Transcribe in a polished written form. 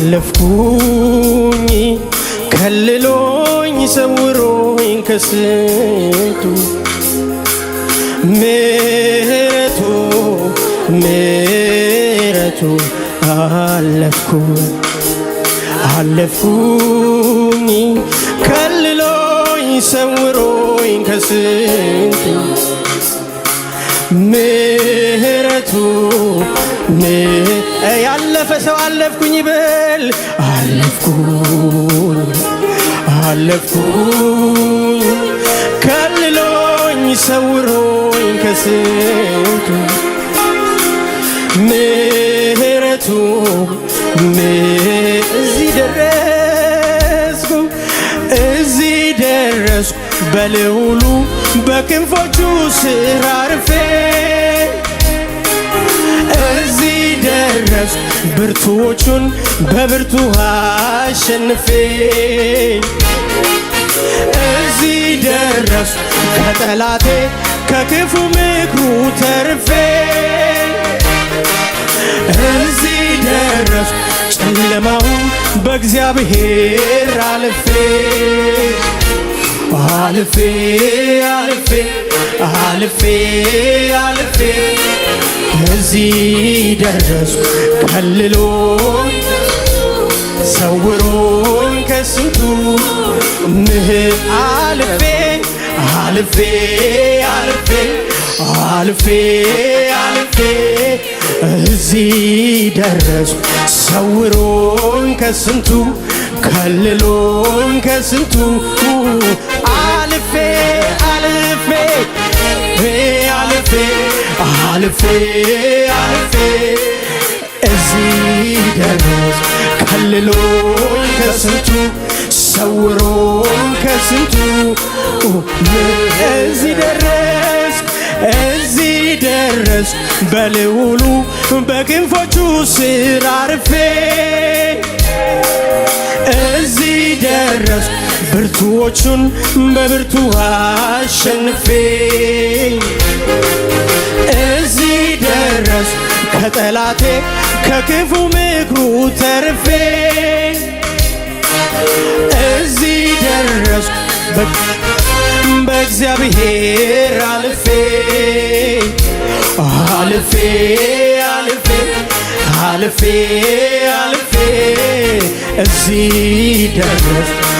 አለፍኩኝ ከልሎኝ ሰውሮኝ ከስንቱ ምሕረቱ አለፍኩኝ ከልሎኝ ሰውሮኝ ከስንቱ ምሕረቱ ያለፈ ሰው አለፍኩኝ ይበል አለፍኩኝ ከልሎኝ ሰውሮኝ ከስንቱ ምሕረቱ እዚህ ደረስኩ በልዑሉ በክንፎቹ ስር አርፌ እዚህ ደረስኩ ብርቱዎቹን በብርቱ አሸንፌ እዚህ ደረስኩ ከጠላቴ ከክፉ ምክሩ ተርፌ እዚህ ደረስኩ ጨለማውን በእግዚአብሔር አልፌ እዚህ ደረስኩ ከልሎኝ ሰውሮኝ ከስንቱ አልፌ እዚህ ደረስኩ ሰውሮኝ ከስንቱ ከልሎኝ ከስንቱ አልፌ እዚህ ደረስኩ ከልሎኝ ከስንቱ ሰውሮኝ ከስንቱ እዚህ ደረስኩ በልዑሉ በክንፎቹ ስር አርፌ እዚህ ደረስኩ ብርቱዎቹን በብርቱ አሸንፌ እዚህ ደረስኩ ከጠላቴ ከክፉ ምክሩ ተርፌ እዚህ ደረስኩ በእግዚአብሔር አልፌ እዚህ ደረስኩ